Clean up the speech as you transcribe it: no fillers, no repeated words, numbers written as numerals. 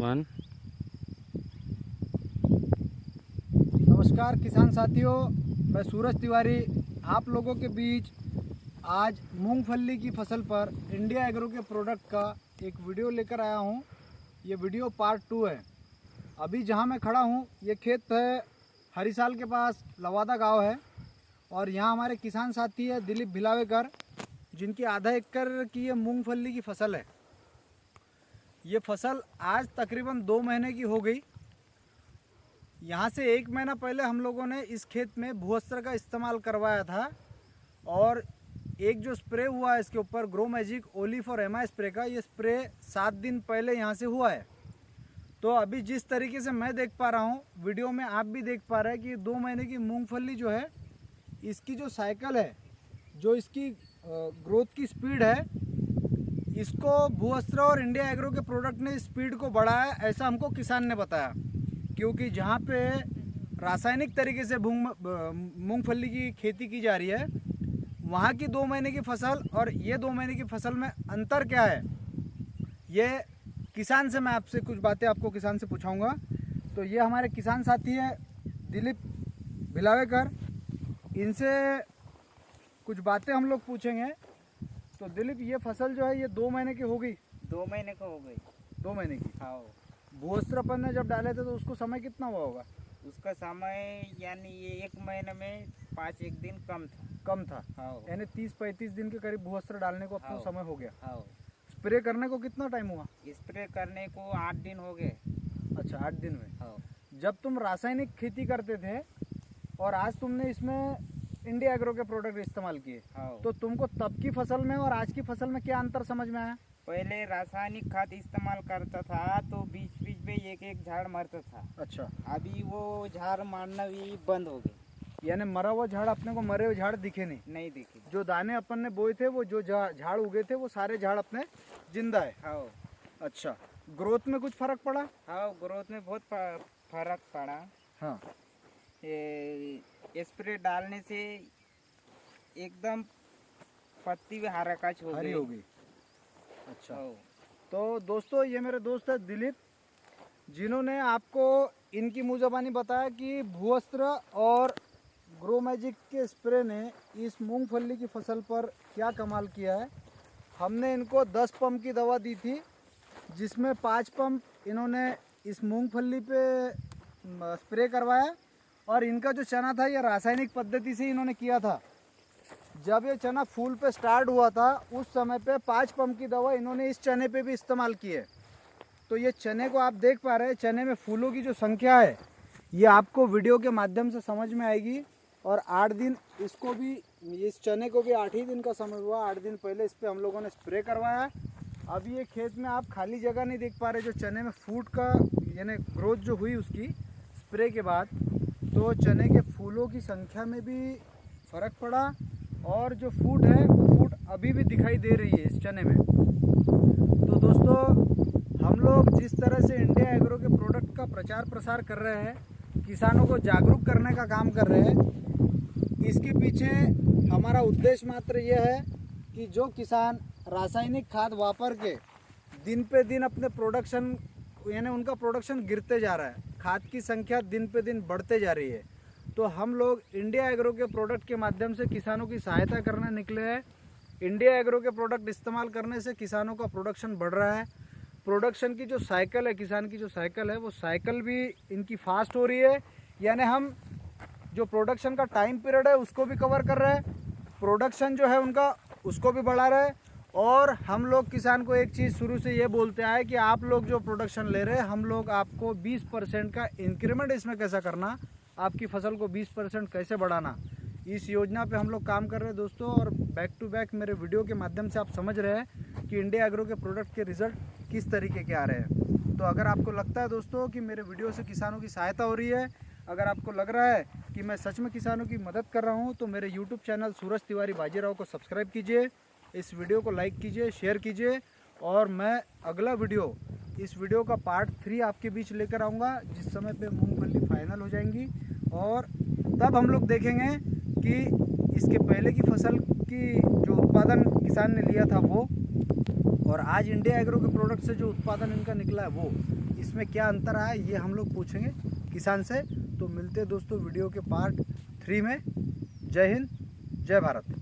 One. नमस्कार किसान साथियों, मैं सूरज तिवारी आप लोगों के बीच आज मूंगफली की फसल पर इंडिया एग्रो के प्रोडक्ट का एक वीडियो लेकर आया हूं। ये वीडियो पार्ट 2 है। अभी जहां मैं खड़ा हूं ये खेत है हरिसाल के पास, लवादा गांव है, और यहां हमारे किसान साथी है दिलीप भिलावेकर, जिनकी आधा एकड़ की ये मूंगफली की फसल है। ये फसल आज तकरीबन 2 महीने की हो गई। यहाँ से 1 महीना पहले हम लोगों ने इस खेत में भूअस्त्र का इस्तेमाल करवाया था, और एक जो स्प्रे हुआ है इसके ऊपर ग्रो मैजिक ओलिफ और एमआई स्प्रे का, ये स्प्रे 7 दिन पहले यहाँ से हुआ है। तो अभी जिस तरीके से मैं देख पा रहा हूँ, वीडियो में आप भी देख पा रहे हैं कि 2 महीने की मूंगफली जो है, इसकी जो साइकिल है, जो इसकी ग्रोथ की स्पीड है, इसको भूअस्त्र और इंडिया एग्रो के प्रोडक्ट ने स्पीड को बढ़ाया, ऐसा हमको किसान ने बताया। क्योंकि जहाँ पे रासायनिक तरीके से मूंगफली की खेती की जा रही है, वहाँ की 2 महीने की फसल और ये 2 महीने की फसल में अंतर क्या है, ये किसान से मैं आपसे कुछ बातें आपको किसान से पूछाऊंगा। तो ये हमारे किसान साथी है दिलीप भिलावेकर, इनसे कुछ बातें हम लोग पूछेंगे। तो दिलीप, ये फसल जो है ये 2 महीने की हो गई? 2 महीने का हो गई। 2 महीने की। हाँ, भूअस्त्र अपन ने जब डाले थे तो उसको समय कितना हुआ होगा? उसका समय यानी ये 1 महीने में 5-1 दिन कम था। हाँ, यानी 30-35 दिन के करीब भूअस्त्र डालने को अपना हाँ, समय हो गया। हाँ। स्प्रे करने को कितना टाइम हुआ? स्प्रे करने को 8 दिन हो गए। अच्छा, 8 दिन में। हाँ। जब तुम रासायनिक खेती करते थे और आज तुमने इसमें इंडिया एग्रो के प्रोडक्ट इस्तेमाल किए, हाँ। तो तुमको तब की फसल में और आज की फसल में क्या अंतर समझ में आया? पहले रासायनिक खाद इस्तेमाल करता था तो बीच बीच में एक झाड़ मरता था। अच्छा, अभी वो झाड़ मारना भी बंद हो गई। यानी मरा हुआ झाड़ अपने को मरे हुए झाड़ दिखे नहीं दिखी। जो दाने अपन ने बोए थे, वो जो झाड़ उगे थे, वो सारे झाड़ अपने जिंदा है। हाँ। अच्छा, ग्रोथ में कुछ फर्क पड़ा? हाँ, ग्रोथ में बहुत फर्क पड़ा। हाँ। स्प्रे डालने से एकदम पत्ती भी हरी हो गई। अच्छा, तो दोस्तों ये मेरे दोस्त है दिलीप, जिन्होंने आपको इनकी मुँह ज़बानी बताया कि भूअस्त्र और ग्रो मैजिक के स्प्रे ने इस मूंगफली की फसल पर क्या कमाल किया है। हमने इनको 10 पंप की दवा दी थी, जिसमें 5 पंप इन्होंने इस मूंगफली पे स्प्रे करवाया, और इनका जो चना था ये रासायनिक पद्धति से इन्होंने किया था। जब ये चना फूल पे स्टार्ट हुआ था, उस समय पे 5 पंप की दवा इन्होंने इस चने पे भी इस्तेमाल की है। तो ये चने को आप देख पा रहे हैं, चने में फूलों की जो संख्या है ये आपको वीडियो के माध्यम से समझ में आएगी। और 8 दिन इसको भी, इस चने को भी 8 ही दिन का समय हुआ। 8 दिन पहले इस पर हम लोगों ने स्प्रे करवाया। अभी ये खेत में आप खाली जगह नहीं देख पा रहे, जो चने में फूट का यानी ग्रोथ जो हुई उसकी स्प्रे के बाद, तो चने के फूलों की संख्या में भी फ़र्क पड़ा, और जो फूट है वो फूट अभी भी दिखाई दे रही है इस चने में। तो दोस्तों, हम लोग जिस तरह से इंडिया एग्रो के प्रोडक्ट का प्रचार प्रसार कर रहे हैं, किसानों को जागरूक करने का काम कर रहे हैं, इसके पीछे हमारा उद्देश्य मात्र ये है कि जो किसान रासायनिक खाद वापर के दिन पे दिन अपने प्रोडक्शन यानी उनका प्रोडक्शन गिरते जा रहा है, खाद की संख्या दिन पे दिन बढ़ते जा रही है, तो हम लोग इंडिया एग्रो के प्रोडक्ट के माध्यम से किसानों की सहायता करने निकले हैं। इंडिया एग्रो के प्रोडक्ट इस्तेमाल करने से किसानों का प्रोडक्शन बढ़ रहा है। प्रोडक्शन की जो साइकिल है, किसान की जो साइकिल है, वो साइकिल भी इनकी फास्ट हो रही है। यानी हम जो प्रोडक्शन का टाइम पीरियड है उसको भी कवर कर रहे हैं, प्रोडक्शन जो है उनका उसको भी बढ़ा रहे हैं। और हम लोग किसान को एक चीज़ शुरू से ये बोलते आए कि आप लोग जो प्रोडक्शन ले रहे हैं, हम लोग आपको 20% का इंक्रीमेंट इसमें कैसा करना, आपकी फसल को 20% कैसे बढ़ाना, इस योजना पे हम लोग काम कर रहे हैं दोस्तों। और बैक टू बैक मेरे वीडियो के माध्यम से आप समझ रहे हैं कि इंडिया एग्रो के प्रोडक्ट के रिज़ल्ट किस तरीके के आ रहे हैं। तो अगर आपको लगता है दोस्तों कि मेरे वीडियो से किसानों की सहायता हो रही है, अगर आपको लग रहा है कि मैं सच में किसानों की मदद कर रहा हूँ, तो मेरे यूट्यूब चैनल सूरज तिवारी बाजीराव को सब्सक्राइब कीजिए, इस वीडियो को लाइक कीजिए, शेयर कीजिए, और मैं अगला वीडियो, इस वीडियो का पार्ट 3 आपके बीच लेकर आऊँगा, जिस समय पे मूंगफली फाइनल हो जाएंगी, और तब हम लोग देखेंगे कि इसके पहले की फसल की जो उत्पादन किसान ने लिया था वो, और आज इंडिया एग्रो के प्रोडक्ट से जो उत्पादन इनका निकला है वो, इसमें क्या अंतर आया ये हम लोग पूछेंगे किसान से। तो मिलते हैं दोस्तों वीडियो के पार्ट 3 में। जय हिंद, जय भारत।